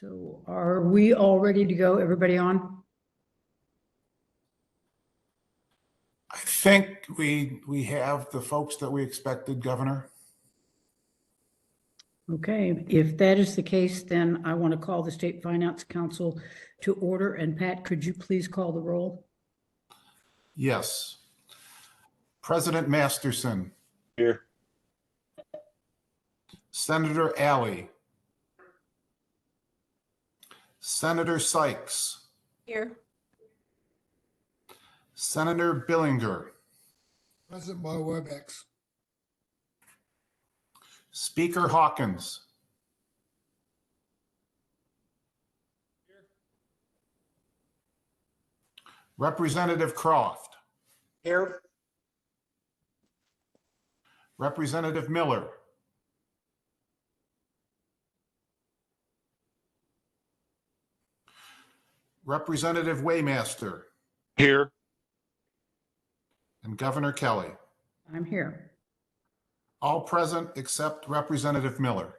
So are we all ready to go? Everybody on? I think we have the folks that we expected, Governor. Okay, if that is the case, then I want to call the State Finance Council to order. And Pat, could you please call the roll? Yes. President Masterson. Here. Senator Alley. Senator Sykes. Here. Senator Billinger. Present by WebEx. Speaker Hawkins. Representative Croft. Here. Representative Miller. Representative Waymaster. Here. And Governor Kelly. I'm here. All present except Representative Miller.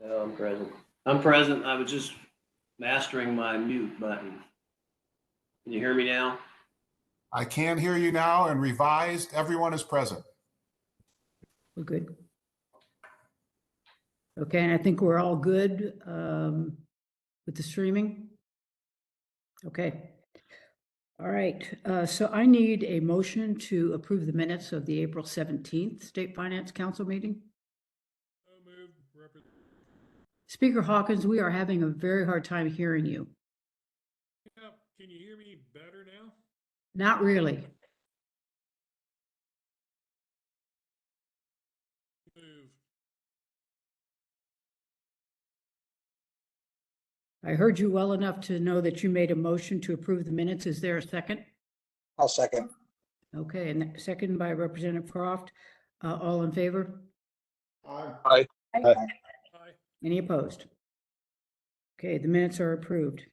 No, I'm present. I'm present. I was just mastering my mute button. Can you hear me now? I can hear you now, and revised, everyone is present. We're good. Okay, and I think we're all good with the streaming. Okay. All right, so I need a motion to approve the minutes of the April 17th State Finance Council meeting. So moved. Speaker Hawkins, we are having a very hard time hearing you. Yeah, can you hear me better now? Not really. Move. I heard you well enough to know that you made a motion to approve the minutes. Is there a second? I'll second. Okay, and second by Representative Croft. All in favor? Aye. Aye. Any opposed? Okay, the minutes are approved.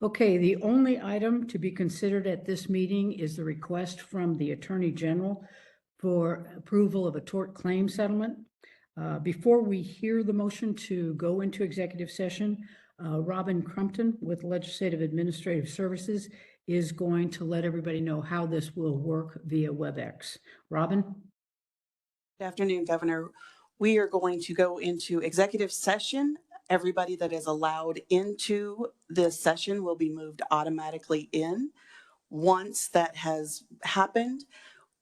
Okay, the only item to be considered at this meeting is the request from the Attorney General for approval of a tort claim settlement. Before we hear the motion to go into executive session, Robin Crumpton with Legislative Administrative Services is going to let everybody know how this will work via WebEx. Robin? Good afternoon, Governor. We are going to go into executive session. Everybody that is allowed into this session will be moved automatically in. Once that has happened,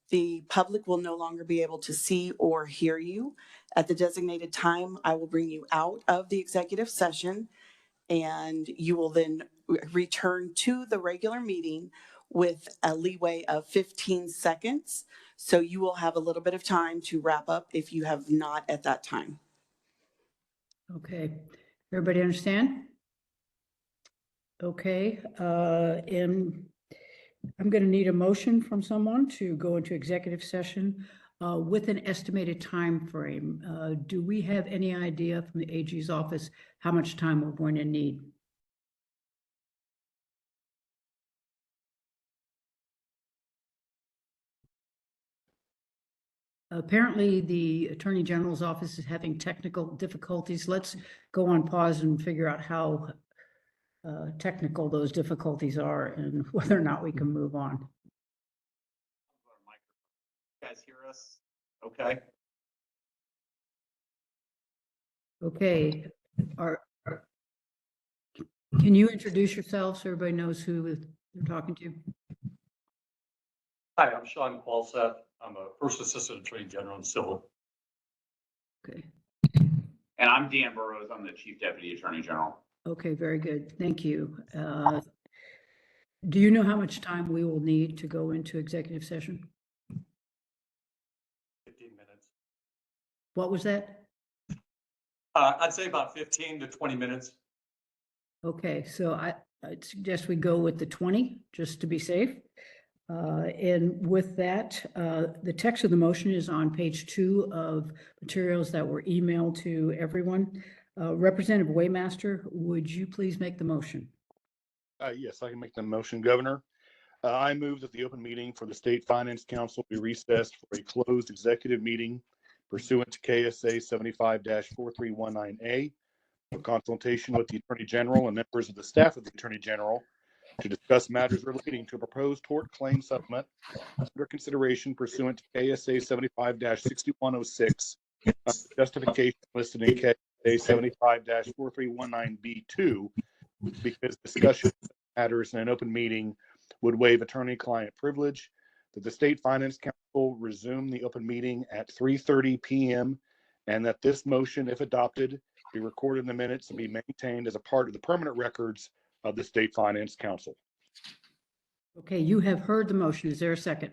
the public will no longer be able to see or hear you. At the designated time, I will bring you out of the executive session, and you will then return to the regular meeting with a leeway of 15 seconds. So you will have a little bit of time to wrap up if you have not at that time. Okay, everybody understand? Okay, and I'm going to need a motion from someone to go into executive session with an estimated time frame. Do we have any idea from the AG's office how much time we're going to need? Apparently, the Attorney General's office is having technical difficulties. Let's go on pause and figure out how technical those difficulties are and whether or not we can move on. You guys hear us? Okay. Okay, can you introduce yourself so everybody knows who they're talking to? Hi, I'm Sean Qualseth. I'm a First Assistant Attorney General in Civil. Okay. And I'm Dan Burrows. I'm the Chief Deputy Attorney General. Okay, very good. Thank you. Do you know how much time we will need to go into executive session? 15 minutes. What was that? I'd say about 15 to 20 minutes. Okay, so I'd suggest we go with the 20, just to be safe. And with that, the text of the motion is on page 2 of materials that were emailed to everyone. Representative Waymaster, would you please make the motion? Yes, I can make the motion, Governor. I move that the open meeting for the State Finance Council be recessed for a closed executive meeting pursuant to KSA 75-4319A of consultation with the Attorney General and members of the staff of the Attorney General to discuss matters relating to a proposed tort claim settlement under consideration pursuant to KSA 75-6106, justification listed in KSA 75-4319B2, because discussion of matters in an open meeting would waive attorney-client privilege, that the State Finance Council resume the open meeting at 3:30 p.m., and that this motion, if adopted, be recorded in the minutes and be maintained as a part of the permanent records of the State Finance Council. Okay, you have heard the motion. Is there a second?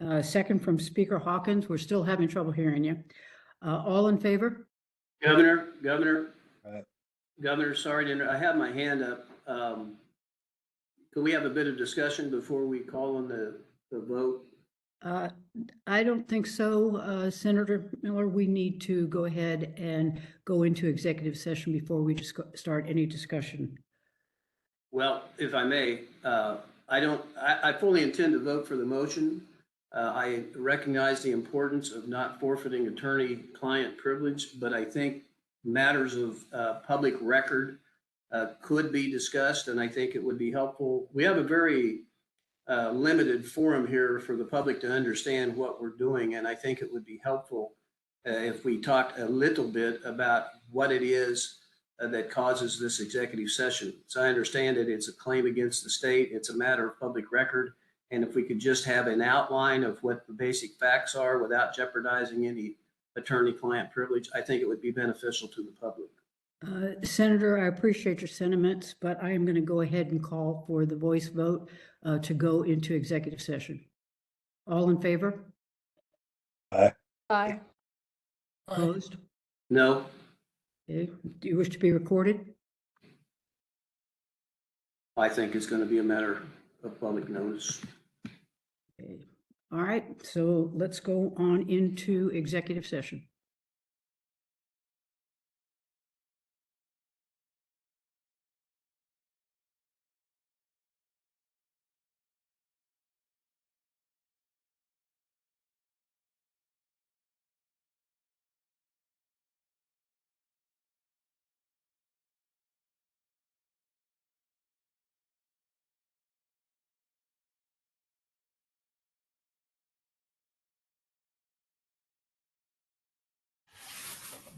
Second. Second from Speaker Hawkins. We're still having trouble hearing you. All in favor? Governor, sorry, I have my hand up. Could we have a bit of discussion before we call on the vote? I don't think so, Senator Miller. We need to go ahead and go into executive session before we just start any discussion. Well, if I may, I fully intend to vote for the motion. I recognize the importance of not forfeiting attorney-client privilege, but I think matters of public record could be discussed, and I think it would be helpful. We have a very limited forum here for the public to understand what we're doing, and I think it would be helpful if we talked a little bit about what it is that causes this executive session. So I understand that it's a claim against the state. It's a matter of public record. And if we could just have an outline of what the basic facts are without jeopardizing any attorney-client privilege, I think it would be beneficial to the public. Senator, I appreciate your sentiments, but I am going to go ahead and call for the voice vote to go into executive session. All in favor? Aye. Aye. Opposed? No? Okay. Do you wish to be recorded? I think it's going to be a matter of public notice. Okay. All right, so let's go on into executive session.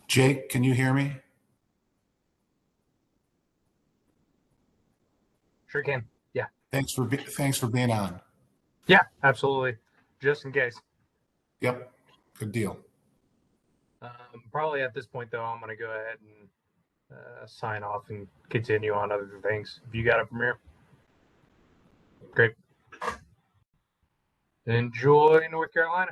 Jake, can you hear me? Sure can. Yeah. Thanks for being on. Yeah, absolutely. Just in case. Yep, good deal. Probably at this point, though, I'm going to go ahead and sign off and continue on other things. If you got it from here, great. Enjoy North Carolina.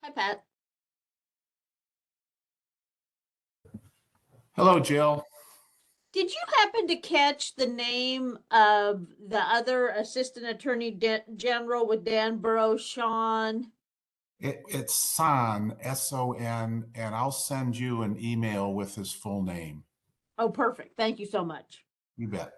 Hi, Pat. Hello, Jill. Did you happen to catch the name of the other Assistant Attorney General with Danborough, Sean? It's Son, S-O-N, and I'll send you an email with his full name. Oh, perfect. Thank you so much. You bet.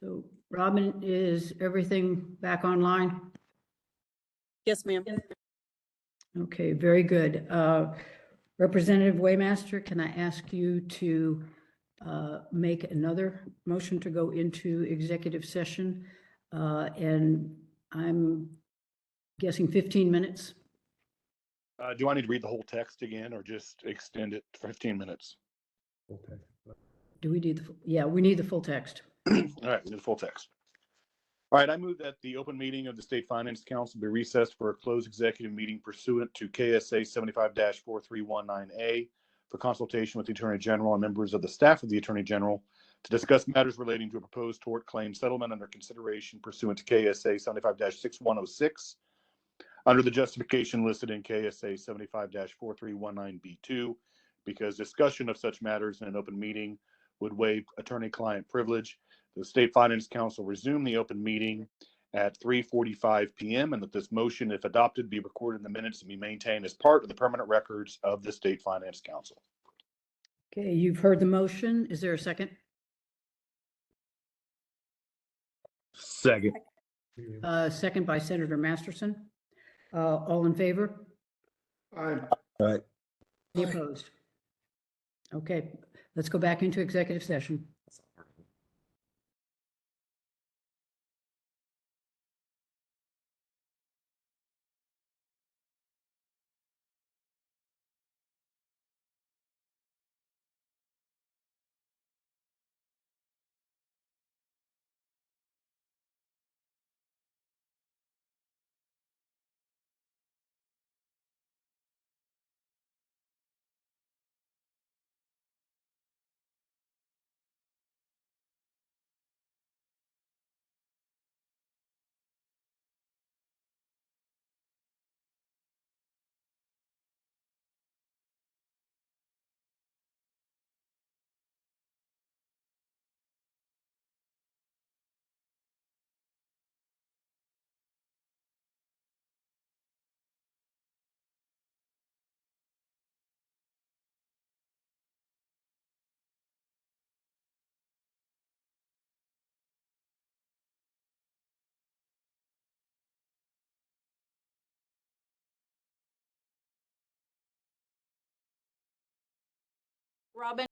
So Robin, is everything back online? Yes, ma'am. Okay, very good. Representative Waymaster, can I ask you to make another motion to go into executive session? And I'm guessing 15 minutes? Do I need to read the whole text again or just extend it for 15 minutes? Do we need the, yeah, we need the full text. All right, we need the full text. All right, I move that the open meeting of the State Finance Council be recessed for a closed executive meeting pursuant to KSA 75-4319A for consultation with the Attorney General and members of the staff of the Attorney General to discuss matters relating to a proposed tort claim settlement under consideration pursuant to KSA 75-6106 under the justification listed in KSA 75-4319B2, because discussion of such matters in an open meeting would waive attorney-client privilege. The State Finance Council resume the open meeting at 3:45 p.m. and that this motion, if adopted, be recorded in the minutes and be maintained as part of the permanent records of the State Finance Council. Okay, you've heard the motion. Is there a second? Second. Second by Senator Masterson. All in favor? Aye. Any opposed? Okay, let's go back into executive session. Robin?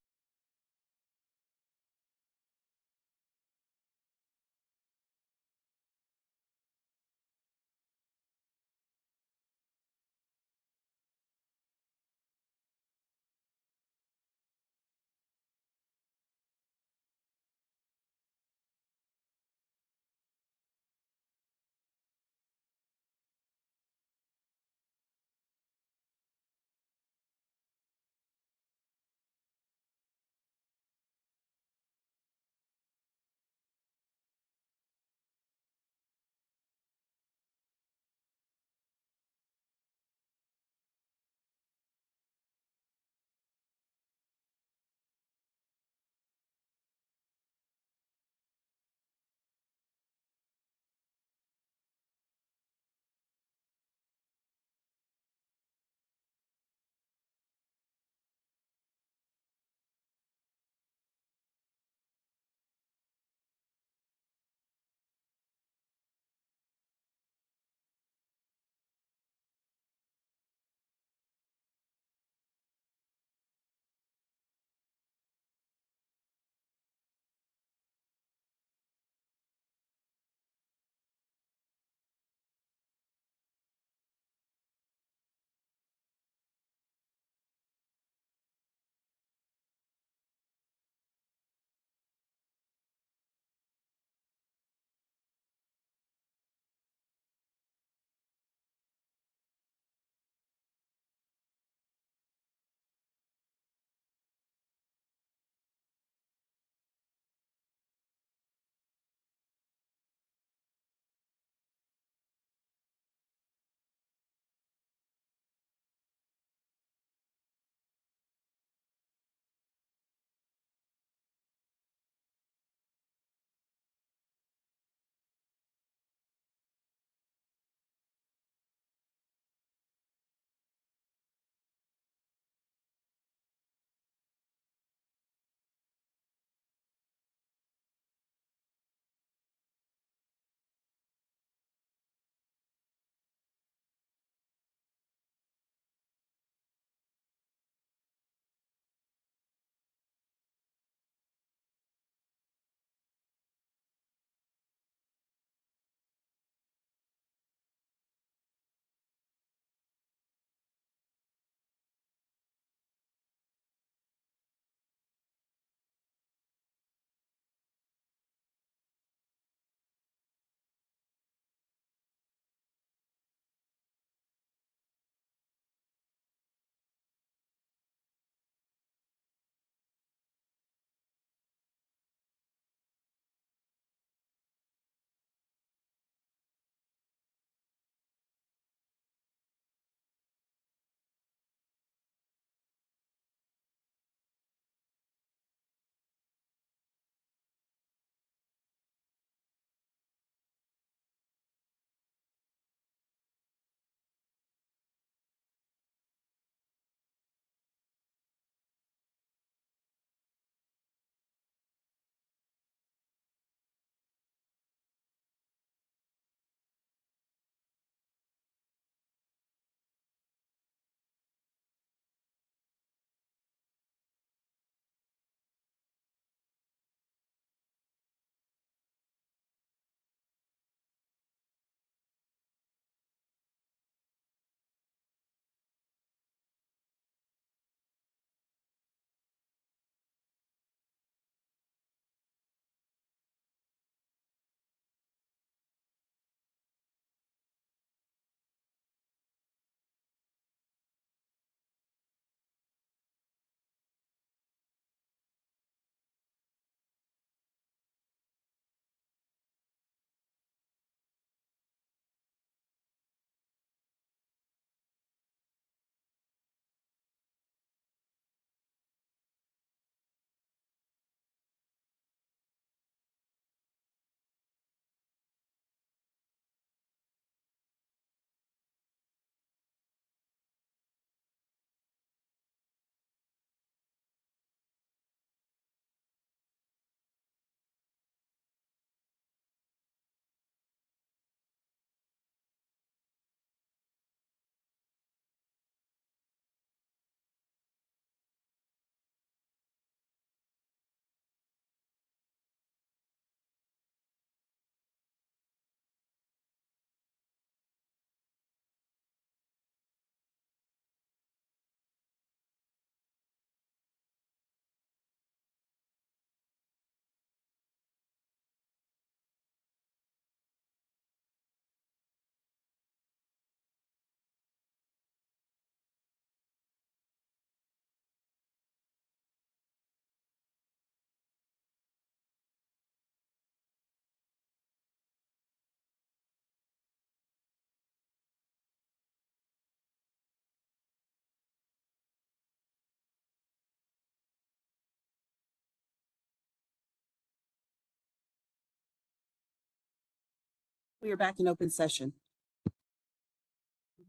We are back in open session.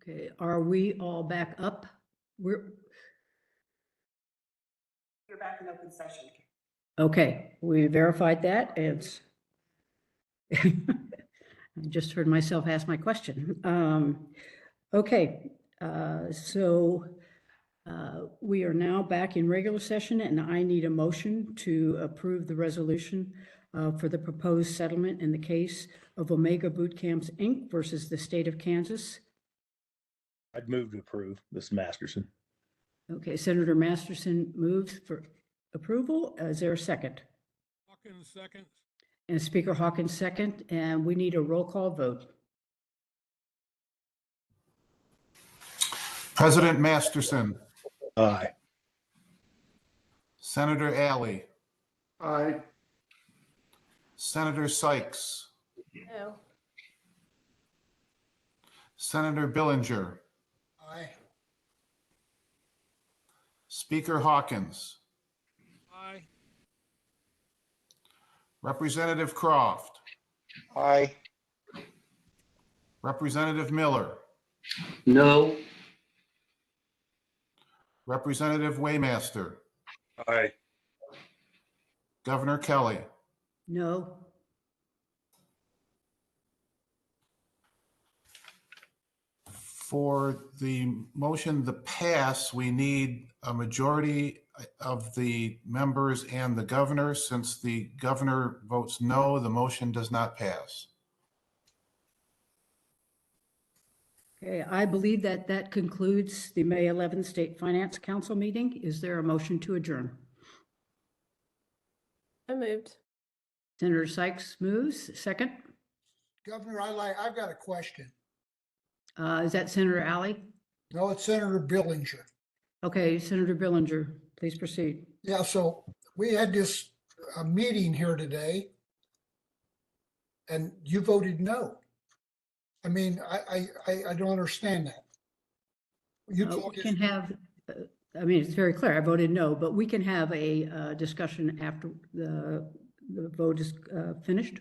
Okay, are we all back up? We're, You're back in open session. okay, we verified that. It's, I just heard myself ask my question. Okay, so we are now back in regular session, and I need a motion to approve the resolution for the proposed settlement in the case of Omega Boot Camps, Inc. versus the state of Kansas. I'd move to approve. This is Masterson. Okay, Senator Masterson moves for approval. Is there a second? Hawkins, second. And Speaker Hawkins second, and we need a roll call vote. President Masterson, Aye. Senator Alley, Aye. Senator Sykes, No. Senator Billinger, Aye. Speaker Hawkins, Aye. Representative Croft, Aye. Representative Miller, No. Representative Waymaster, Aye. Governor Kelly. No. For the motion to pass, we need a majority of the members and the governor. Since the governor votes no, the motion does not pass. Okay, I believe that that concludes the May 11th State Finance Council meeting. Is there a motion to adjourn? I moved. Senator Sykes moves. Second. Governor, I've got a question. Is that Senator Alley? No, it's Senator Billinger. Okay, Senator Billinger, please proceed. Yeah, so we had this meeting here today, and you voted no. I mean, I don't understand that. You We told can have, I mean, it's very clear, I voted no, but we can have a discussion after the vote is finished.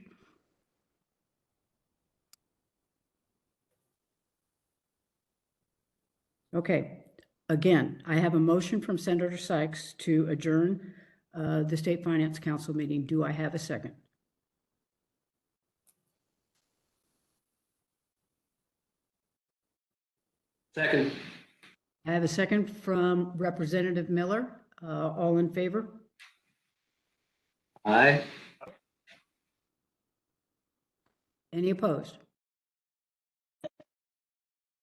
Okay, again, I have a motion from Senator Sykes to adjourn the State Finance Council meeting. Do I have a second? Second. I have a second from Representative Miller. All in favor? Aye. Any opposed?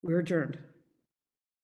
We're adjourned.